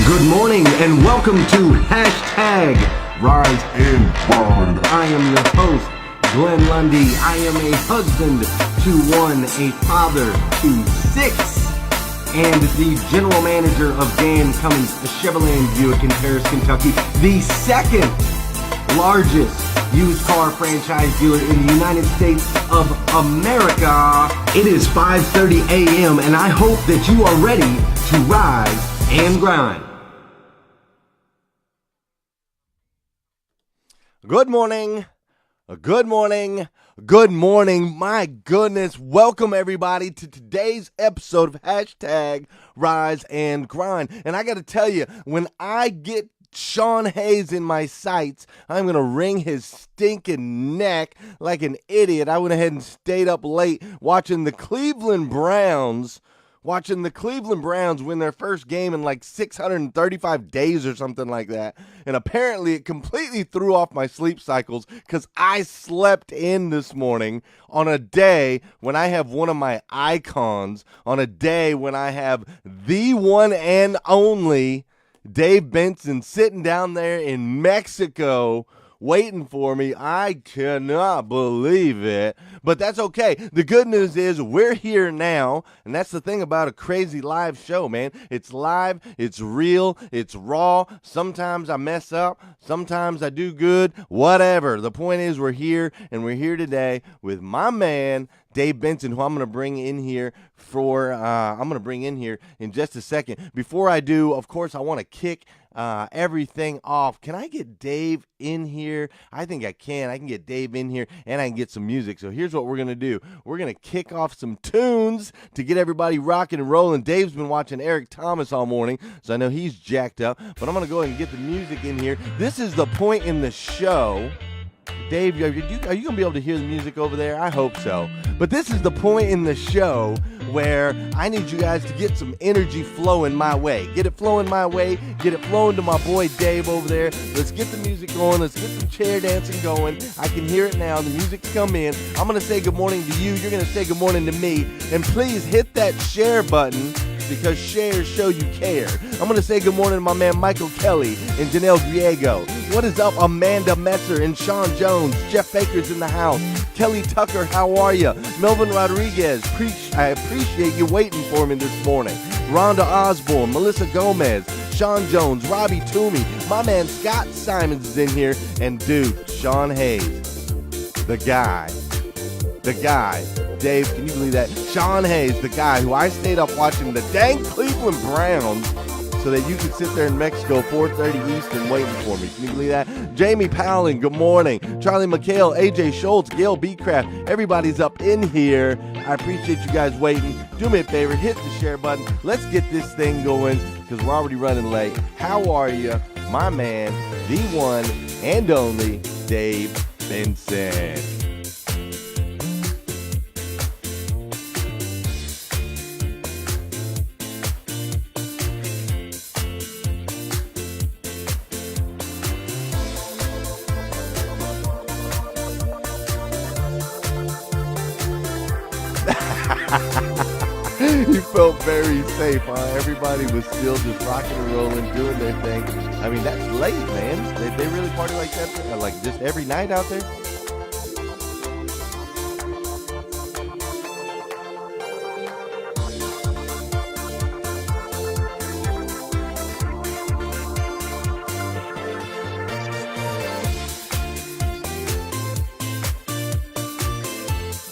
Good morning and welcome to Hashtag Rise and Grind. I am your host, Glenn Lundy. I am a husband to one, a father to six, and the general manager of Dan Cummins Chevrolet Buick in Paris, Kentucky, the second largest used car franchise dealer in the United States of America. It is 5:30 a.m. and I hope that you are ready to rise and grind. Good morning. Good morning. Good morning. My goodness. Welcome everybody to today's episode of Hashtag Rise and Grind. And I got to tell you, when I get Sean Hayes in my sights, I'm going to wring his stinking neck like an idiot. I went ahead and stayed up late watching the Cleveland Browns win their first game in like 635 days or something like that. And apparently it completely threw off my sleep cycles because I slept in this morning on a day when I have one of my icons, on a day when I have the one and only Dave Benson sitting down there in Mexico waiting for me. I cannot believe it, but that's okay. The good news is we're here now, and that's the thing about a crazy live show, man. It's live, it's real, it's raw. Sometimes I mess up, sometimes I do good, whatever. The point is we're here, and we're here today with my man, Dave Benson, who I'm going to bring in here in just a second. Before I do, of course, I want to kick everything off. Can I get Dave in here? I think I can. I can get Dave in here, and I can get some music. So here's what we're going to do. We're going to kick off some tunes to get everybody rocking and rolling. Dave's been watching Eric Thomas all morning, so I know he's jacked up. But I'm going to go ahead and get the music in here. This is the point in the show. Dave, are you going to be able to hear the music over there? I hope so. But this is the point in the show where I need you guys to get some energy flowing my way. Get it flowing my way. Get it flowing to my boy Dave over there. Let's get the music going. Let's get some chair dancing going. I can hear it now. The music's come in. I'm going to say good morning to you. You're going to say good morning to me. And please hit that share button, because shares show you care. I'm going to say good morning to my man Michael Kelly and Janelle Griego. What is up, Amanda Metzer and Sean Jones? Jeff Baker's in the house. Kelly Tucker, how are you? Melvin Rodriguez, I appreciate you waiting for me this morning. Rhonda Osborne, Melissa Gomez, Sean Jones, Robbie Toomey, my man Scott Simons is in here, and dude, Sean Hayes, the guy. Dave, can you believe that? Sean Hayes, the guy who I stayed up watching the dang Cleveland Browns so that you could sit there in Mexico 4:30 Eastern waiting for me. Can you believe that? Jamie Powling, good morning. Charlie McHale, AJ Schultz, Gail Beecraft, everybody's up in here. I appreciate you guys waiting. Do me a favor, hit the share button. Let's get this thing going because we're already running late. How are you? My man, the one and only Dave Benson. You felt very safe, huh? Everybody was still just rocking and rolling, doing their thing. I mean, that's late, man. They really party like that, like just every night out there?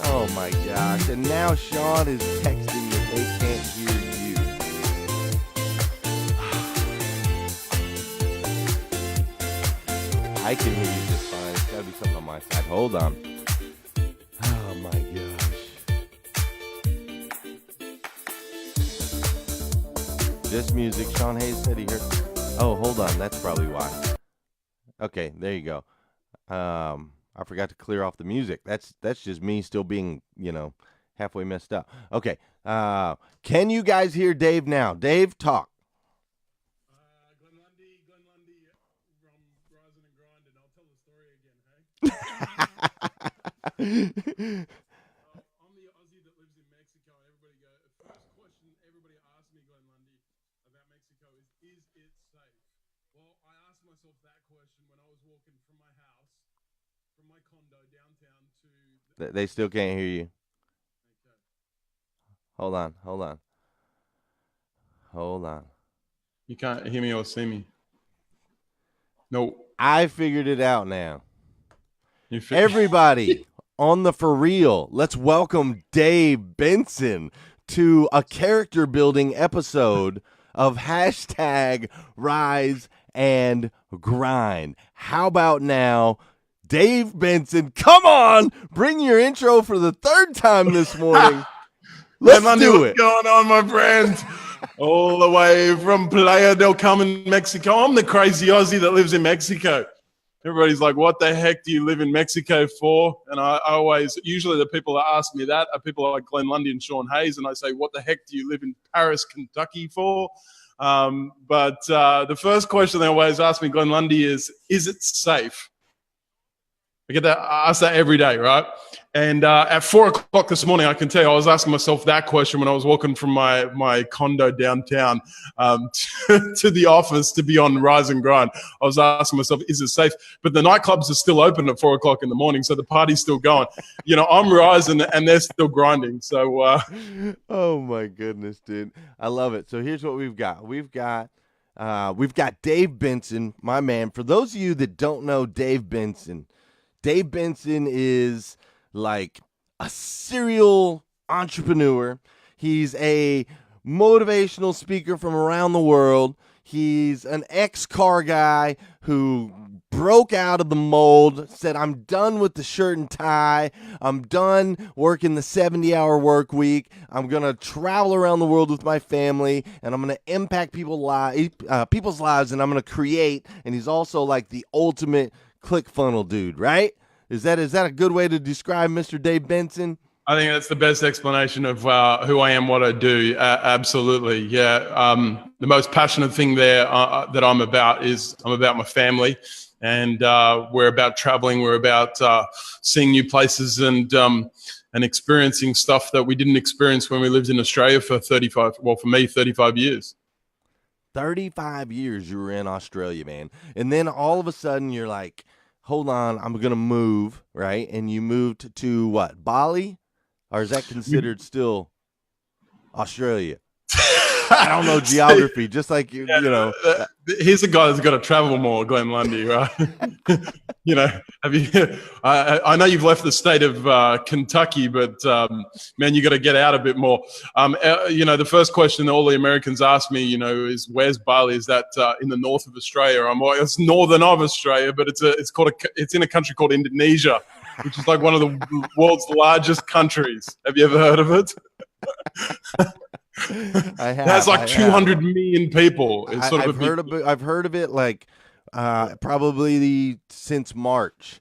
Oh my gosh, and now Sean is texting that they can't hear you. I can hear you just fine. It's gotta be something on my side. Hold on. Oh my gosh. This music, Sean Hayes said he heard. Oh, hold on, that's probably why. Okay, there you go. I forgot to clear off the music. That's just me still being, halfway messed up. Okay. Can you guys hear Dave now? Dave, talk. Glenn Lundy from Rising and Grind, and I'll tell the story again, hey? I'm the Aussie that lives in Mexico. Everybody go. The first question everybody asks me, Glenn Lundy, about Mexico is it They still can't hear you. Hold on. You can't hear me or see me. No. I figured it out now. You Everybody on the For Real, let's welcome Dave Benson to a character building episode of hashtag Rise and Grind. How about now, Dave Benson? Come on, bring your intro for the third time this morning. Let's do it. What's going on, my friend? All the way from Playa del Carmen, Mexico. I'm the crazy Aussie that lives in Mexico. Everybody's like, what the heck do you live in Mexico for? And I always, usually the people that ask me that are people like Glenn Lundy and Sean Hayes. And I say, what the heck do you live in Paris, Kentucky for? But the first question they always ask me, Glenn Lundy, is it safe? I get that asked that every day, right? And at 4 o'clock this morning, I can tell you, I was asking myself that question when I was walking from my condo downtown to the office to be on Rise and Grind. I was asking myself, is it safe? But the nightclubs are still open at 4 o'clock in the morning, so the party's still going. You know, I'm rising and they're still grinding. So, oh my goodness, dude, I love it. So here's what we've got. We've got Dave Benson, my man. For those of you that don't know Dave Benson is like a serial entrepreneur. He's a motivational speaker from around the world. He's an ex-car guy who broke out of the mold, said, I'm done with the shirt and tie. I'm done working the 70-hour work week. I'm going to travel around the world with my family, and I'm going to impact people's lives, and I'm going to create. And he's also like the ultimate ClickFunnels dude, right? Is that a good way to describe Mr. Dave Benson? I think that's the best explanation of who I am, what I do. Absolutely, yeah. The most passionate thing there that I'm about is I'm about my family, and we're about traveling. We're about seeing new places and experiencing stuff that we didn't experience when we lived in Australia for 35 years. 35 years you were in Australia, man. And then all of a sudden you're like, hold on, I'm going to move, right? And you moved to what, Bali? Or is that considered still Australia? I don't know geography, just like, you know. Here's a guy that's got to travel more, Glenn Lundy, right? You know, I know you've left the state of Kentucky, but man, you got to get out a bit more. You know, the first question that all the Americans ask me, you know, is where's Bali? Is that in the north of Australia? I'm like, it's northern of Australia, but it's in a country called Indonesia, which is like one of the world's largest countries. Have you ever heard of it? I have. It has like 200 million people. It's sort of I've heard of it like probably since March.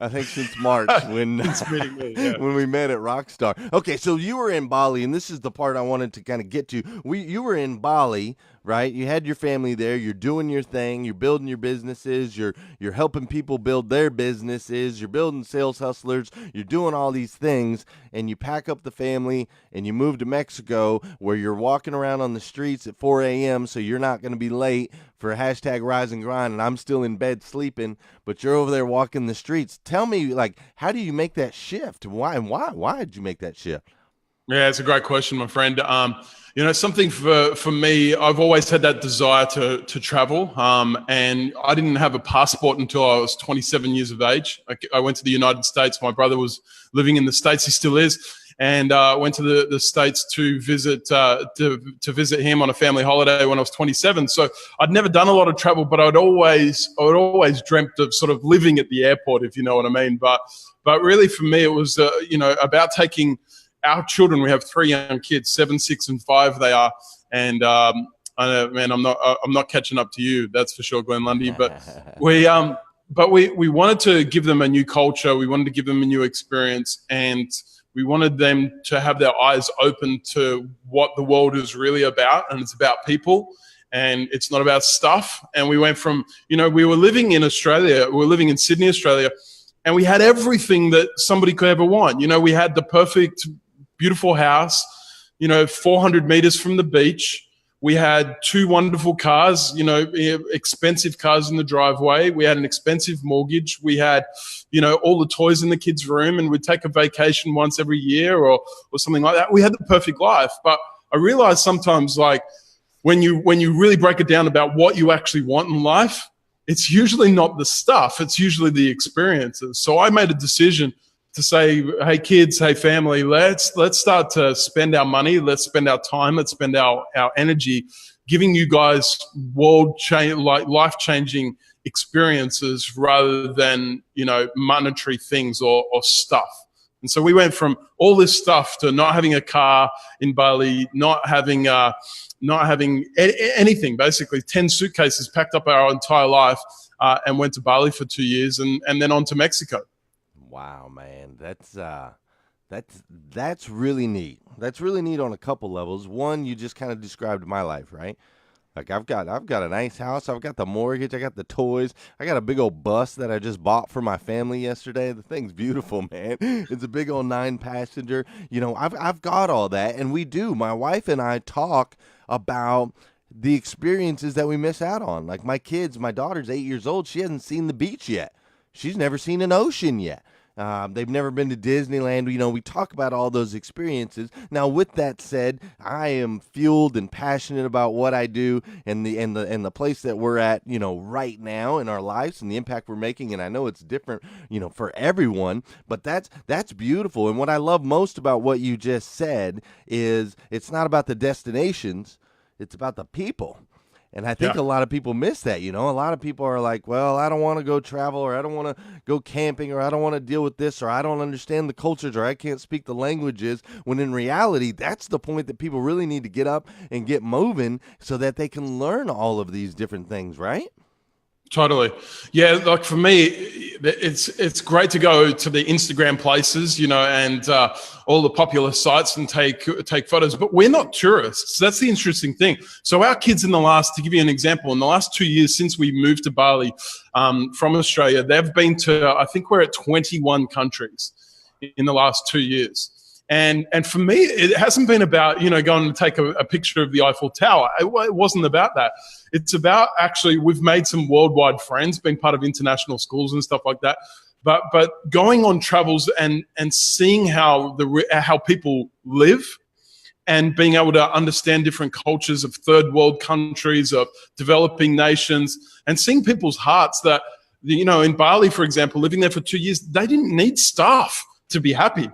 I think since March when when we met at Rockstar. Okay, so you were in Bali, and this is the part I wanted to kind of get to. You were in Bali, right? You had your family there. You're doing your thing. You're building your businesses. You're helping people build their businesses. You're building sales hustlers. You're doing all these things, and you pack up the family and you move to Mexico, where you're walking around on the streets at 4 a.m. so you're not going to be late for hashtag Rise and Grind, and I'm still in bed sleeping, but you're over there walking the streets. Tell me, like, how do you make that shift? Why did you make that shift? Yeah, it's a great question, my friend. You know, something for me, I've always had that desire to travel, and I didn't have a passport until I was 27 years of age. I went to the United States. My brother was living in the States. He still is. And went to the States to visit visit him on a family holiday when I was 27. So I'd never done a lot of travel, but I'd always dreamt of sort of living at the airport, if you know what I mean. But really for me, it was you know, about taking our children. We have 3 young kids, 7, 6, and 5 they are, and I know, man, I'm not catching up to you, that's for sure, Glenn Lundy. But we wanted to give them a new culture. We wanted to give them a new experience, and we wanted them to have their eyes open to what the world is really about, and it's about people, and it's not about stuff. And we went from, you know, we were living in Australia, we were living in Sydney, Australia, and we had everything that somebody could ever want. You know, we had the perfect, beautiful house, you know, 400 meters from the beach. We had 2 wonderful cars, expensive cars in the driveway. We had an expensive mortgage. We had, all the toys in the kids' room, and we'd take a vacation once every year or something like that. We had the perfect life. But I realized sometimes, like, when you really break it down about what you actually want in life, it's usually not the stuff. It's usually the experiences. So I made a decision to say, hey kids, hey family, let's start to spend our money, let's spend our time, let's spend our energy giving you guys life-changing experiences rather than, monetary things or stuff. And so we went from all this stuff to not having a car in Bali, not having anything, basically 10 suitcases, packed up our entire life, and went to Bali for 2 years and then on to Mexico. Wow, man, that's really neat. That's really neat on a couple levels. One, you just kind of described my life, right? Like I've got a nice house. I've got the mortgage. I got the toys. I got a big old bus that I just bought for my family yesterday. The thing's beautiful, man. It's a big old 9-passenger. I've got all that, and we do. My wife and I talk about the experiences that we miss out on. Like my daughter's 8 years old. She hasn't seen the beach yet. She's never seen an ocean yet. They've never been to Disneyland. We talk about all those experiences. Now, with that said, I am fueled and passionate about what I do and the place that we're at, right now in our lives and the impact we're making. And I know it's different, for everyone, but that's beautiful. And what I love most about what you just said is it's not about the destinations, it's about the people. And I think a lot of people miss that, A lot of people are like, well, I don't want to go travel, or I don't want to go camping, or I don't want to deal with this, or I don't understand the cultures, or I can't speak the languages, when in reality, that's the point that people really need to get up and get moving so that they can learn all of these different things, right? Totally. Yeah, like for me, it's great to go to the Instagram places, and all the popular sites and take photos, but we're not tourists. That's the interesting thing. So our kids to give you an example, in the last 2 years since we moved to Bali from Australia, they've been to, I think we're at 21 countries in the last 2 years. And for me, it hasn't been about, going to take a picture of the Eiffel Tower. It wasn't about that. It's about actually, we've made some worldwide friends, been part of international schools and stuff like that. But going on travels and seeing how people live and being able to understand different cultures of third world countries, of developing nations, and seeing people's hearts that, in Bali, for example, living there for 2 years, they didn't need stuff to be happy.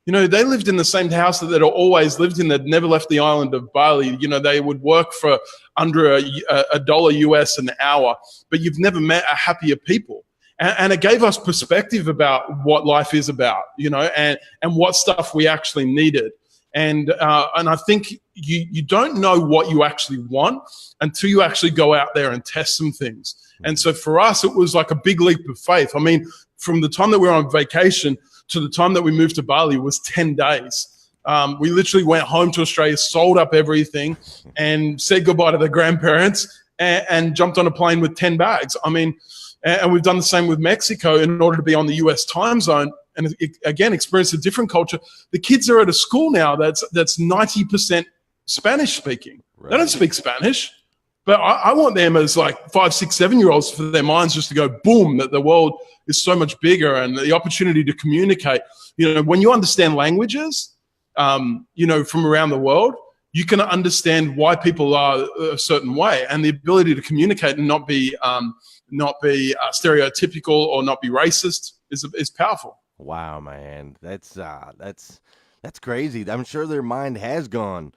They lived in the same house that they'd always lived in. They'd never left the island of Bali. They would work for under $1 US an hour, but you've never met a happier people. And it gave us perspective about what life is about, and what stuff we actually needed. And I think you don't know what you actually want until you actually go out there and test some things. And so for us, it was like a big leap of faith. I mean, from the time that we were on vacation to the time that we moved to Bali was 10 days. We literally went home to Australia, sold up everything, and said goodbye to the grandparents and jumped on a plane with 10 bags. I mean, and we've done the same with Mexico in order to be on the US time zone and, again, experience a different culture. The kids are at a school now that's 90% Spanish speaking. Right. They don't speak Spanish. But I want them as like 5, 6, 7-year-olds for their minds just to go boom, that the world is so much bigger and the opportunity to communicate. When you understand languages, from around the world, you can understand why people are a certain way, and the ability to communicate and not be stereotypical or not be racist is powerful. Wow, man, that's crazy. I'm sure their mind has gone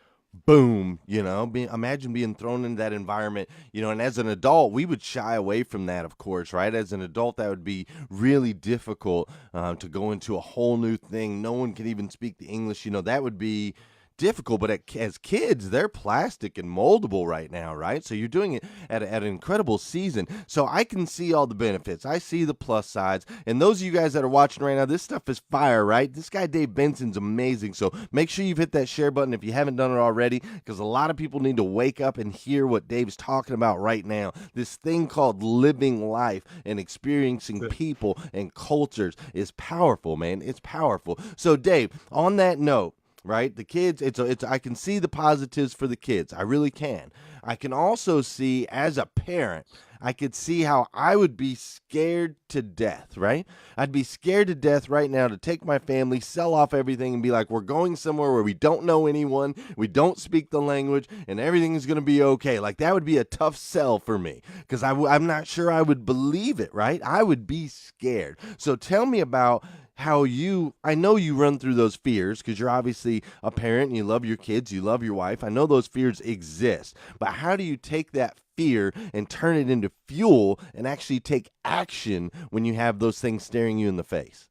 boom, imagine being thrown into that environment, and as an adult, we would shy away from that, of course, right? As an adult, that would be really difficult to go into a whole new thing. No one can even speak the English, that would be difficult, but as kids, they're plastic and moldable right now, right? So you're doing it at an incredible season. So I can see all the benefits. I see the plus sides. And those of you guys that are watching right now, this stuff is fire, right? This guy, Dave Benson's amazing. So make sure you've hit that share button if you haven't done it already, because a lot of people need to wake up and hear what Dave's talking about right now. This thing called living life and experiencing people and cultures is powerful, man. It's powerful. So Dave, on that note, right? The kids, I can see the positives for the kids. I really can. I can also see, as a parent, I could see how I would be scared to death, right? I'd be scared to death right now to take my family, sell off everything, and be like, we're going somewhere where we don't know anyone, we don't speak the language, and everything is going to be okay. Like, that would be a tough sell for me, because I'm not sure I would believe it, right? I would be scared. So tell me about how I know you run through those fears, because you're obviously a parent and you love your kids, you love your wife. I know those fears exist, but how do you take that fear and turn it into fuel and actually take action when you have those things staring you in the face?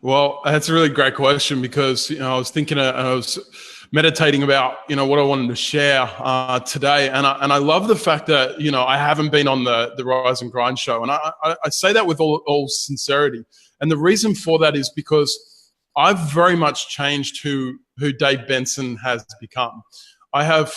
Well, that's a really great question, because I was thinking, I was meditating about what I wanted to share today, and I love the fact that I haven't been on the Rise and Grind show, and I say that with all sincerity, and the reason for that is because I've very much changed who Dave Benson has become. I have.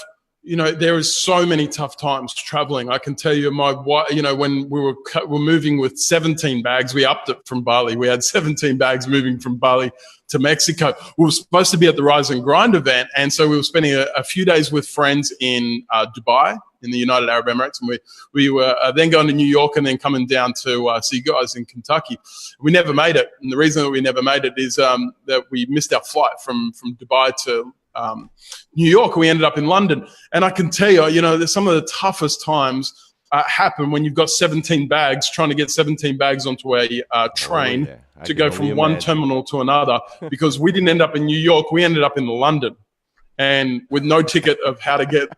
There is so many tough times traveling. I can tell you, my wife, when we were moving with 17 bags, we upped it from Bali. We had 17 bags moving from Bali to Mexico. We were supposed to be at the Rise and Grind event, and so we were spending a few days with friends in Dubai, in the United Arab Emirates, and we were then going to New York and then coming down to see you guys in Kentucky. We never made it, and the reason that we never made it is that we missed our flight from Dubai to New York. We ended up in London, and I can tell you, there's some of the toughest times happen when you've got 17 bags, trying to get 17 bags onto a train to go from one terminal to another, because we didn't end up in New York, we ended up in London, and with no ticket of how to get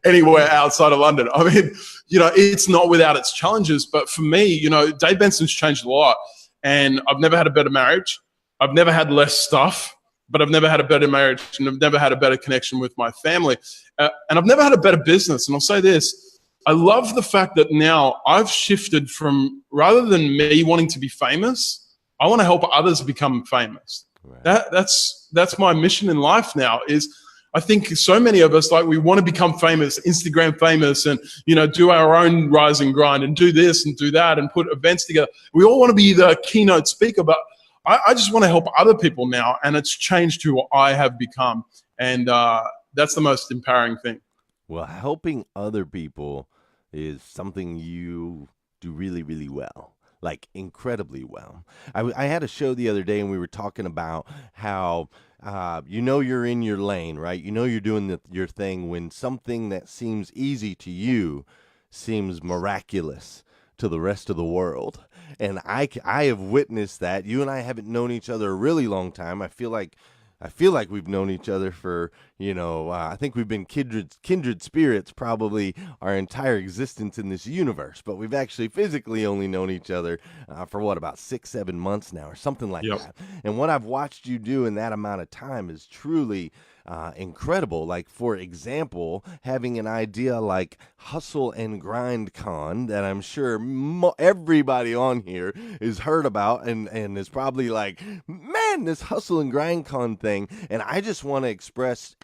anywhere outside of London. I mean, it's not without its challenges, but for me, Dave Benson's changed a lot, and I've never had a better marriage. I've never had less stuff, but I've never had a better marriage, and I've never had a better connection with my family. And I've never had a better business. And I'll say this, I love the fact that now I've shifted from, rather than me wanting to be famous, I want to help others become famous. Right. That's my mission in life now. Is I think so many of us, like, we want to become famous, Instagram famous, and, do our own Rise and Grind and do this and do that and put events together. We all want to be the keynote speaker, but I just want to help other people now, and it's changed who I have become, and that's the most empowering thing. Well, helping other people is something you do really, really well, like incredibly well. I had a show the other day, and we were talking about how you're in your lane, right? You're doing your thing when something that seems easy to you seems miraculous to the rest of the world. And I have witnessed that. You and I haven't known each other a really long time. I feel like we've known each other for, I think we've been kindred spirits probably our entire existence in this universe. But we've actually physically only known each other for about 6-7 months now, or something like that. And what I've watched you do in that amount of time is truly incredible. Like, for example, having an idea like Hustle and Grind Con that I'm sure everybody on here has heard about and is probably like, man, this Hustle and Grind Con thing. And I just want to express,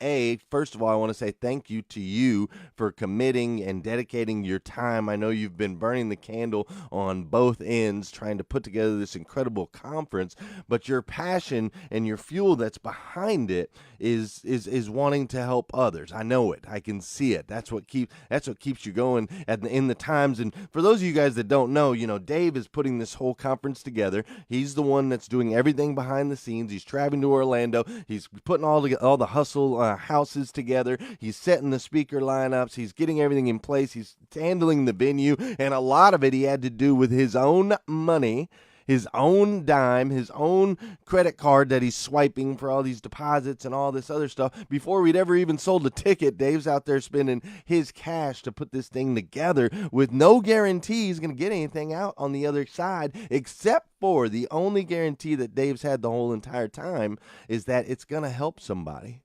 first of all, I want to say thank you to you for committing and dedicating your time. I know you've been burning the candle on both ends trying to put together this incredible conference, but your passion and your fuel that's behind it is wanting to help others. I know it. I can see it. That's what keeps you going in the times. And for those of you guys that don't know, Dave is putting this whole conference together. He's the one that's doing everything behind the scenes. He's traveling to Orlando. He's putting all the hustle houses together. He's setting the speaker lineups. He's getting everything in place. He's handling the venue, and a lot of it he had to do with his own money, his own dime, his own credit card that he's swiping for all these deposits and all this other stuff. Before we'd ever even sold a ticket, Dave's out there spending his cash to put this thing together with no guarantee he's going to get anything out on the other side, except for the only guarantee that Dave's had the whole entire time is that it's going to help somebody.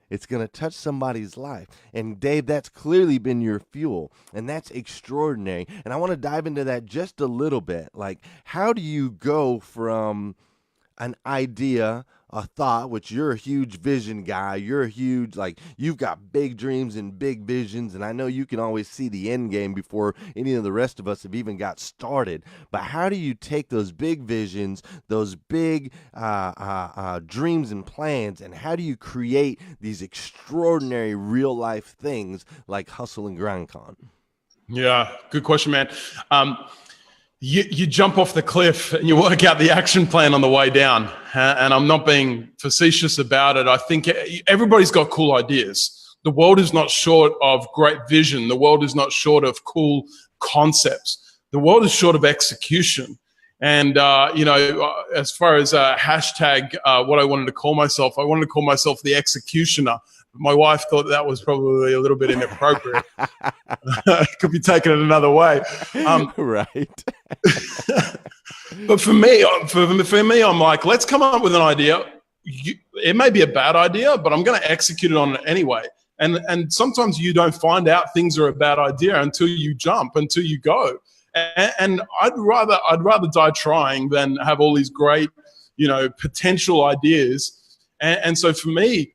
It's going to touch somebody's life. And Dave, that's clearly been your fuel, and that's extraordinary. And I want to dive into that just a little bit. Like, how do you go from an idea a thought, which you're a huge vision guy, you're a huge, like, you've got big dreams and big visions, and I know you can always see the end game before any of the rest of us have even got started. But how do you take those big visions, those big dreams and plans, and how do you create these extraordinary real life things like Hustle and Grind Con? Yeah, good question, man. You jump off the cliff and you work out the action plan on the way down. And I'm not being facetious about it. I think everybody's got cool ideas. The world is not short of great vision. The world is not short of cool concepts. The world is short of execution. And, as far as hashtag, what I wanted to call myself, I wanted to call myself the executioner. My wife thought that was probably a little bit inappropriate. Could be taken in another way. Right. But for me, I'm like, let's come up with an idea. It may be a bad idea, but I'm going to execute it on it anyway. And sometimes you don't find out things are a bad idea until you jump, until you go. And I'd rather die trying than have all these great, potential ideas. And so for me,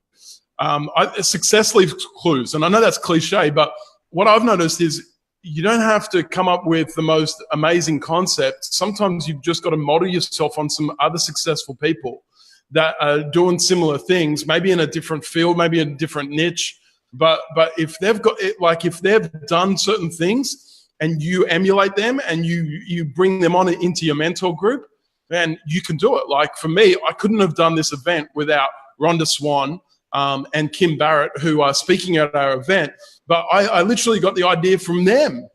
success leaves clues. And I know that's cliche, but what I've noticed is you don't have to come up with the most amazing concept. Sometimes you've just got to model yourself on some other successful people that are doing similar things, maybe in a different field, maybe in a different niche. But if they've got it, like if they've done certain things and you emulate them and you bring them on into your mentor group, then you can do it. Like for me, I couldn't have done this event without Rhonda Swan and Kim Barrett, who are speaking at our event. But I literally got the idea from them,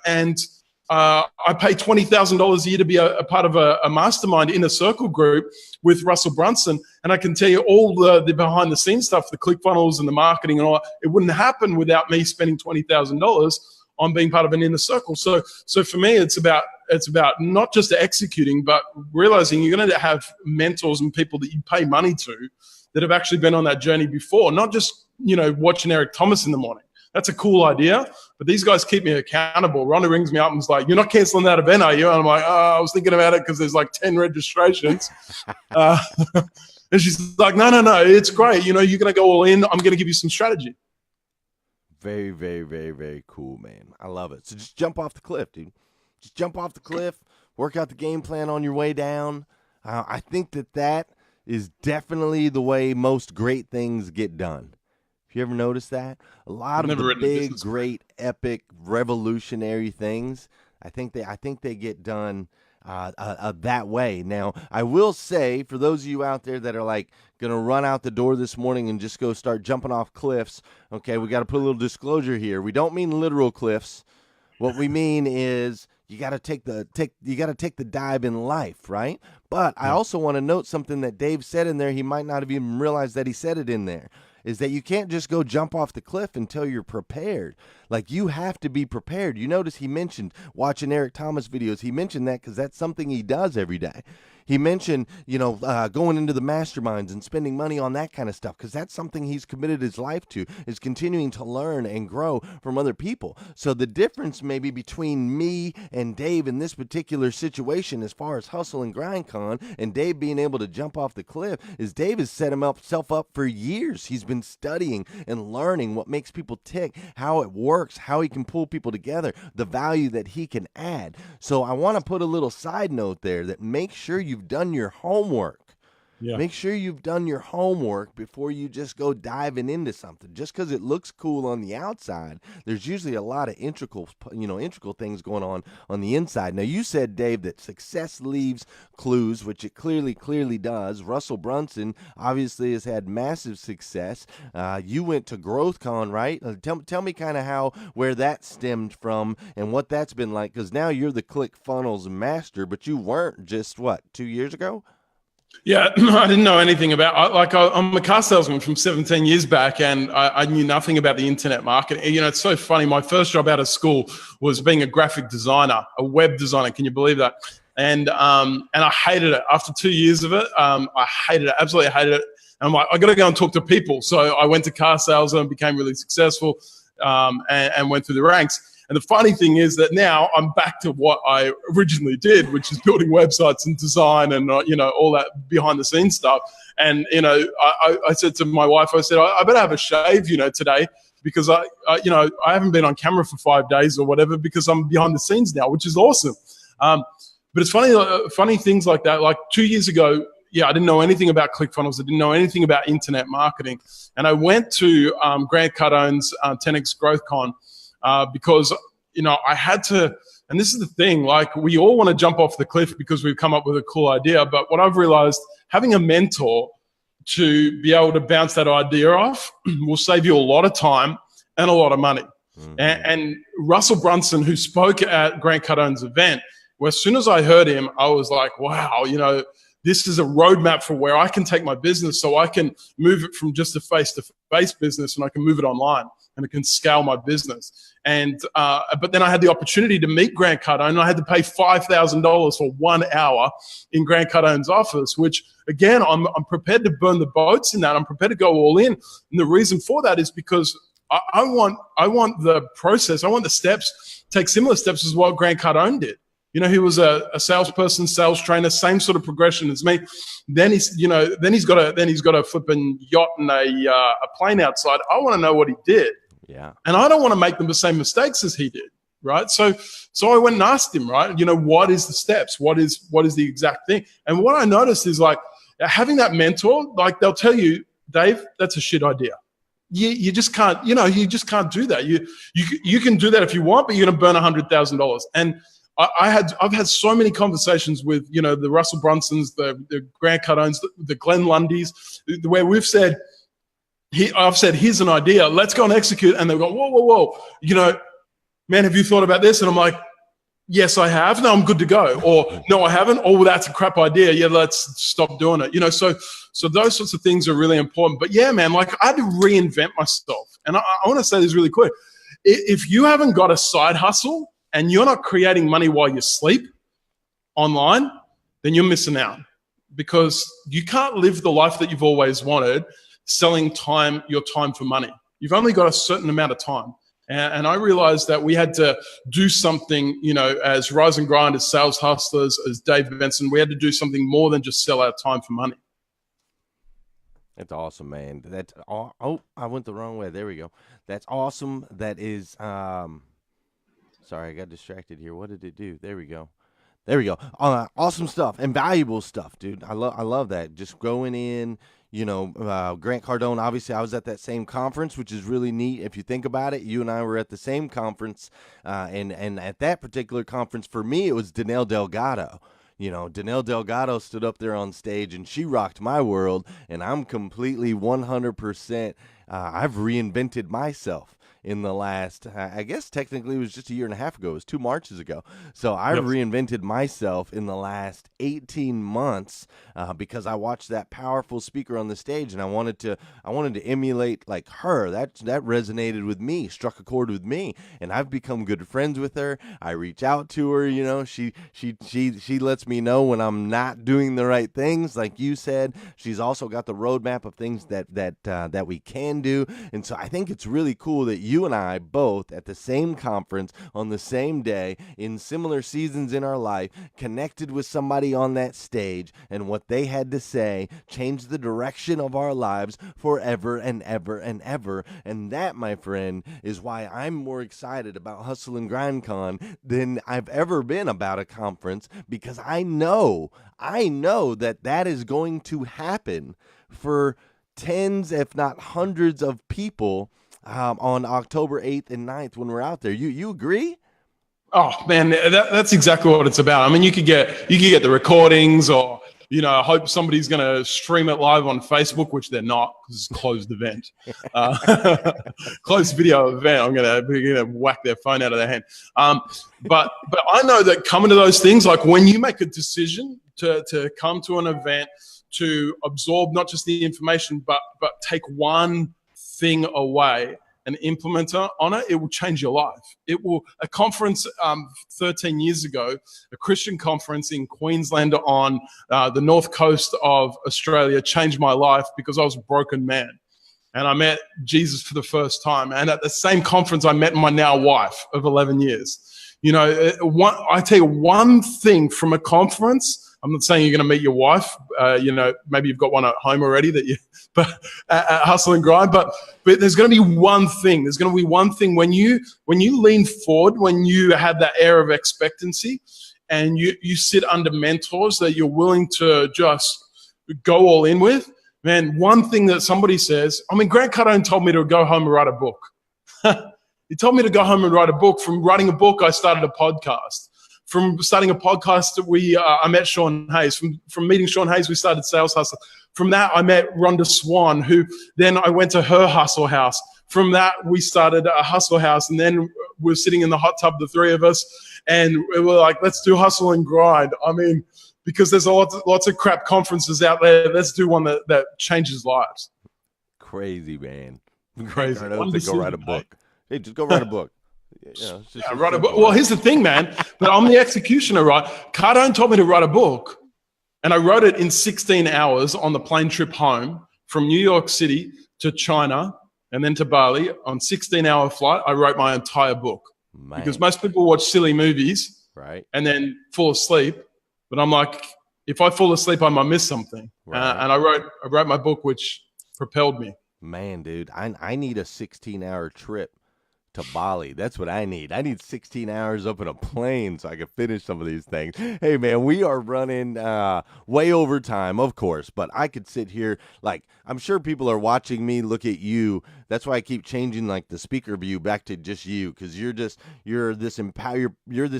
and I pay $20,000 a year to be a part of a mastermind inner circle group with Russell Brunson. And I can tell you all the behind the scenes stuff, the ClickFunnels and the marketing and all that, it wouldn't happen without me spending $20,000 on being part of an inner circle. So for me, it's about not just executing, but realizing you're going to have mentors and people that you pay money to that have actually been on that journey before, not just, watching Eric Thomas in the morning. That's a cool idea, but these guys keep me accountable. Rhonda rings me up and is like, "You're not canceling that event, are you?" And I'm like, "Oh, I was thinking about it because there's like 10 registrations." And she's like, no, it's great. You're going to go all in. I'm going to give you some strategy. Very, very, very, very cool, man. I love it. So just jump off the cliff, dude. Just jump off the cliff, work out the game plan on your way down. I think that is definitely the way most great things get done. Have you ever noticed that? A lot of the big, great, epic, revolutionary things, I think they get done that way. Now, I will say, for those of you out there that are like going to run out the door this morning and just go start jumping off cliffs, okay, we got to put a little disclosure here. We don't mean literal cliffs. What we mean is you got to take the dive in life, right? But I also want to note something that Dave said in there. He might not have even realized that he said it in there. Is that you can't just go jump off the cliff until you're prepared. Like, you have to be prepared. You notice he mentioned watching Eric Thomas videos. He mentioned that because that's something he does every day. He mentioned, going into the masterminds and spending money on that kind of stuff because that's something he's committed his life to, is continuing to learn and grow from other people. So the difference maybe between me and Dave in this particular situation as far as Hustle and Grind Con and Dave being able to jump off the cliff is Dave has set himself up for years. He's been studying and learning what makes people tick, how it works, how he can pull people together, the value that he can add. So I want to put a little side note there that make sure you've done your homework. Yeah. Make sure you've done your homework before you just go diving into something. Just because it looks cool on the outside, there's usually a lot of integral things going on the inside. Now, you said, Dave, that success leaves clues, which it clearly does. Russell Brunson obviously has had massive success. You went to GrowthCon, right? Tell me kind of where that stemmed from and what that's been like, because now you're the ClickFunnels master, but you weren't just, 2 years ago? Yeah, I didn't know anything about. I'm a car salesman from 17 years back, and I knew nothing about the internet marketing. It's so funny. My first job out of school was being a graphic designer, a web designer. Can you believe that? And I hated it. After 2 years of it, I hated it. Absolutely hated it. And I'm like, I got to go and talk to people. So I went to car sales and became really successful, and went through the ranks. And the funny thing is that now I'm back to what I originally did, which is building websites and design and, all that behind the scenes stuff. And, I said to my wife, I said, I better have a shave, today, because I haven't been on camera for 5 days or whatever, because I'm behind the scenes now, which is awesome. But it's funny things like that. Like 2 years ago, I didn't know anything about ClickFunnels. I didn't know anything about internet marketing. And I went to Grant Cardone's 10X GrowthCon because, I had to, and this is the thing, like we all want to jump off the cliff because we've come up with a cool idea. But what I've realized, having a mentor to be able to bounce that idea off will save you a lot of time and a lot of money. Mm-hmm. And Russell Brunson, who spoke at Grant Cardone's event, well, as soon as I heard him, I was like, wow, this is a roadmap for where I can take my business, so I can move it from just a face-to-face business and I can move it online and I can scale my business. And but then I had the opportunity to meet Grant Cardone, and I had to pay $5,000 for 1 hour in Grant Cardone's office, which again, I'm prepared to burn the boats in that. I'm prepared to go all in. And the reason for that is because I want the process, I want the steps, take similar steps as what Grant Cardone did. He was a salesperson, sales trainer, same sort of progression as me. Then he's got a flipping yacht and a plane outside. I want to know what he did. Yeah. And I don't want to make the same mistakes as he did. Right. So I went and asked him, right, what is the steps? What is the exact thing? And what I noticed is, like, having that mentor, like, they'll tell you, Dave, that's a shit idea. You just can't, you just can't do that. You can do that if you want, but you're going to burn $100,000. And I've had so many conversations with, the Russell Brunsons, the Grant Cardones, the Glenn Lundys, where we've said, I've said, here's an idea, let's go and execute. And they've gone, whoa, man, have you thought about this? And I'm like, yes, I have. No, I'm good to go. Or no, I haven't. Oh, that's a crap idea. Yeah, let's stop doing it. So those sorts of things are really important. But yeah, man, like, I had to reinvent myself. And I want to say this really quick. If you haven't got a side hustle and you're not creating money while you sleep online, then you're missing out, because you can't live the life that you've always wanted selling your time for money. You've only got a certain amount of time. And I realized that we had to do something, as Rise and Grind, as sales hustlers, as Dave Benson, we had to do something more than just sell our time for money. That's awesome, man. That's oh, I went the wrong way. There we go. That's awesome. That is, sorry, I got distracted here. What did it do? There we go. Awesome stuff and valuable stuff, dude. I love that. Just going in, Grant Cardone, obviously I was at that same conference, which is really neat. If you think about it, you and I were at the same conference, and at that particular conference, for me, it was Danelle Delgado. Danelle Delgado stood up there on stage, and she rocked my world, and I'm completely 100%, I've reinvented myself in the last, I guess technically it was just a year and a half ago. It was 2 Marches ago. So I reinvented myself in the last 18 months because I watched that powerful speaker on the stage, and I wanted to emulate like her. That resonated with me, struck a chord with me, and I've become good friends with her. I reach out to her, she lets me know when I'm not doing the right things, like you said. She's also got the roadmap of things that we can do. And so I think it's really cool that you and I both at the same conference on the same day in similar seasons in our life connected with somebody on that stage, and what they had to say changed the direction of our lives forever and ever and ever. And that, my friend, is why I'm more excited about Hustle and Grind Con than I've ever been about a conference, because I know that is going to happen for tens, if not hundreds of people on October 8th and 9th when we're out there. You agree? Oh man, that's exactly what it's about. I mean, you could get the recordings, or I hope somebody's going to stream it live on Facebook, which they're not, because it's a closed event, closed video event. I'm going to whack their phone out of their hand. But I know that coming to those things, like when you make a decision to come to an event, to absorb not just the information, but take one thing away and implement on it, it will change your life. It will. A conference 13 years ago, a Christian conference in Queensland on the north coast of Australia, changed my life because I was a broken man. And I met Jesus for the first time. And at the same conference, I met my now wife of 11 years. I tell you, one thing from a conference I'm not saying you're going to meet your wife. Maybe you've got one at home already that you but hustle and grind. But there's going to be one thing. There's going to be one thing when you lean forward, when you have that air of expectancy, and you sit under mentors that you're willing to just go all in with. Man, one thing that somebody says, Grant Cardone told me to go home and write a book. He told me to go home and write a book. From writing a book, I started a podcast. From starting a podcast, I met Sean Hayes. From meeting Sean Hayes, we started Sales Hustle. From that, I met Rhonda Swan, who then I went to her hustle house. From that, we started a hustle house, and then we're sitting in the hot tub, the three of us, and we were like, let's do hustle and grind. Because there's lots of crap conferences out there. Let's do one that changes lives. Crazy, man. Crazy. I don't think go write a book. Hey, just go write a book. Write a book. Well, here's the thing, man. But I'm the executioner, right? Cardone told me to write a book, and I wrote it in 16 hours on the plane trip home from New York City to China and then to Bali. On 16-hour flight, I wrote my entire book. Man. Because most people watch silly movies, right, and then fall asleep. But I'm like, if I fall asleep, I might miss something. Right. And I wrote my book, which propelled me. Man, dude, I need a 16-hour trip to Bali. That's what I need. I need 16 hours up in a plane so I can finish some of these things. Hey, man, we are running way over time, of course, but I could sit here, like, I'm sure people are watching me look at you. That's why I keep changing, like, the speaker view back to just you, because you're this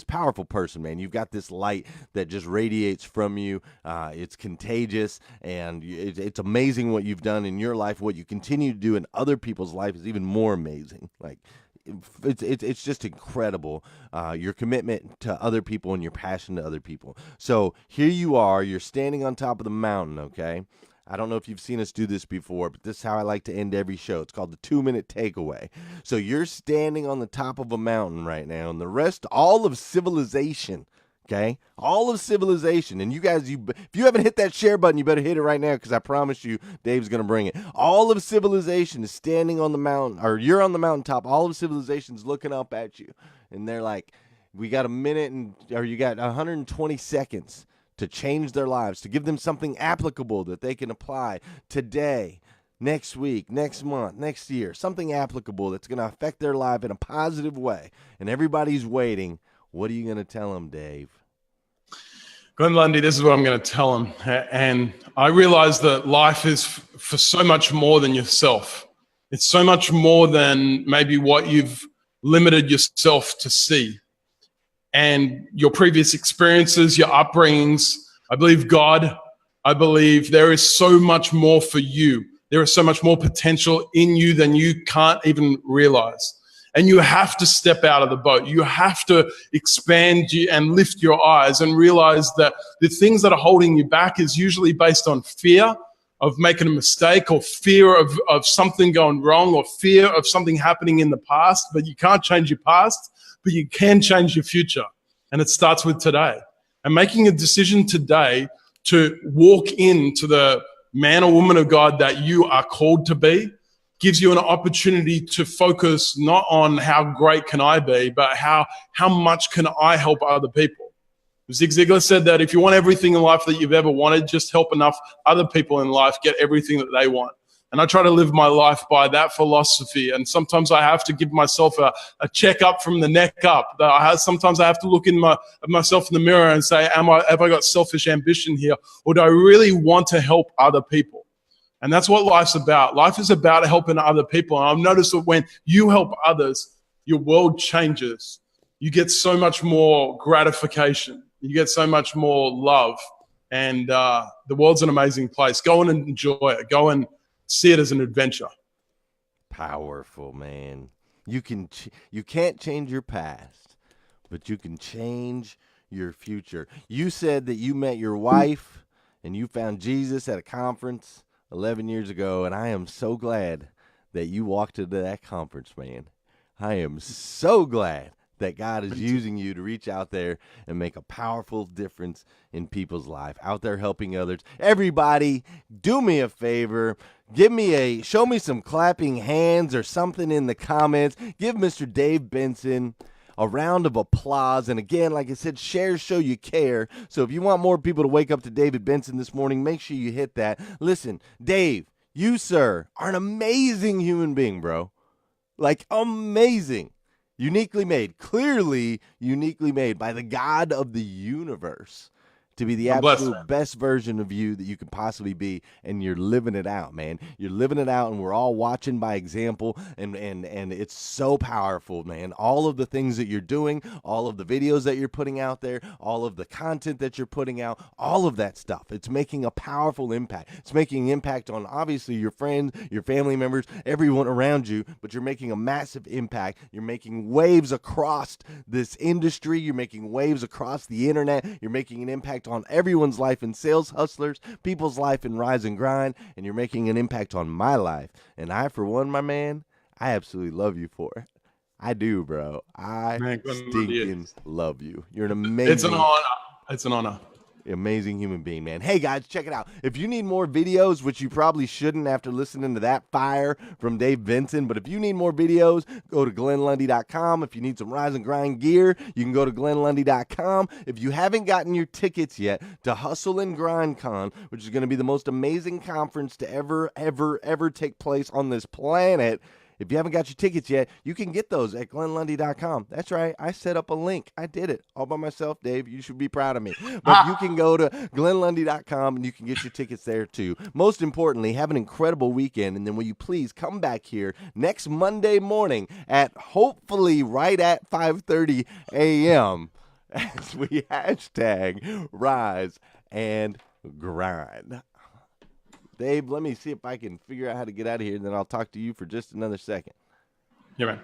powerful person, man. You've got this light that just radiates from you. It's contagious, and it's amazing what you've done in your life. What you continue to do in other people's life is even more amazing. Like, it's just incredible, your commitment to other people and your passion to other people. So here you are, you're standing on top of the mountain, okay? I don't know if you've seen us do this before, but this is how I like to end every show. It's called the 2-minute takeaway. So you're standing on the top of a mountain right now, and the rest, all of civilization, okay? All of civilization. And you guys, if you haven't hit that share button, you better hit it right now, because I promise you, Dave's going to bring it. All of civilization is standing on the mountain, or you're on the mountaintop. All of civilization's looking up at you. And they're like, we got a minute, or you got 120 seconds to change their lives, to give them something applicable that they can apply today, next week, next month, next year, something applicable that's going to affect their life in a positive way. And everybody's waiting. What are you going to tell them, Dave? Glenn Lundy, this is what I'm going to tell them. And I realize that life is for so much more than yourself. It's so much more than maybe what you've limited yourself to see. And your previous experiences, your upbringings, I believe God, I believe there is so much more for you. There is so much more potential in you than you can't even realize. And you have to step out of the boat. You have to expand and lift your eyes and realize that the things that are holding you back is usually based on fear of making a mistake, or fear of something going wrong, or fear of something happening in the past. But you can't change your past, but you can change your future. And it starts with today. And making a decision today to walk into the man or woman of God that you are called to be gives you an opportunity to focus not on how great can I be, but how much can I help other people. Zig Ziglar said that if you want everything in life that you've ever wanted, just help enough other people in life get everything that they want. And I try to live my life by that philosophy. And sometimes I have to give myself a checkup from the neck up. Sometimes I have to look at myself in the mirror and say, have I got selfish ambition here? Or do I really want to help other people? And that's what life's about. Life is about helping other people. And I've noticed that when you help others, your world changes. You get so much more gratification. You get so much more love. And the world's an amazing place. Go and enjoy it. Go and see it as an adventure. Powerful, man. You can't change your past, but you can change your future. You said that you met your wife and you found Jesus at a conference 11 years ago, and I am so glad that you walked into that conference, man. I am so glad that God is using you to reach out there and make a powerful difference in people's life, out there helping others. Everybody, do me a favor. Show me some clapping hands or something in the comments. Give Mr. Dave Benson a round of applause. And again, like I said, share, show you care. So if you want more people to wake up to David Benson this morning, make sure you hit that. Listen, Dave, you, sir, are an amazing human being, bro. Like, amazing. Uniquely made. Clearly uniquely made by the God of the universe to be the I'm blessed, absolute man. best version of you that you could possibly be, and you're living it out, man. You're living it out, and we're all watching by example, and it's so powerful, man. All of the things that you're doing, all of the videos that you're putting out there, all of the content that you're putting out, all of that stuff, it's making a powerful impact. It's making an impact on, obviously, your friends, your family members, everyone around you, but you're making a massive impact. You're making waves across this industry. You're making waves across the internet. You're making an impact on everyone's life in Sales Hustlers, people's life in Rise and Grind, and you're making an impact on my life. And I, for one, my man, I absolutely love you for it. I do, bro. I Man, stinking love you. You're an it's an amazing, honor. It's an honor. amazing human being, man. Hey, guys, check it out. If you need more videos, which you probably shouldn't after listening to that fire from Dave Benson, but if you need more videos, go to glennlundy.com. If you need some Rise and Grind gear, you can go to glennlundy.com. If you haven't gotten your tickets yet to Hustle and Grind Con, which is going to be the most amazing conference to ever take place on this planet, if you haven't got your tickets yet, you can get those at glennlundy.com. That's right. I set up a link. I did it all by myself, Dave. You should be proud of me. But you can go to glennlundy.com and you can get your tickets there too. Most importantly, have an incredible weekend. And then will you please come back here next Monday morning at hopefully right at 5:30 a.m. as we hashtag Rise and Grind. Dave, let me see if I can figure out how to get out of here, and then I'll talk to you for just another second. Yeah, man.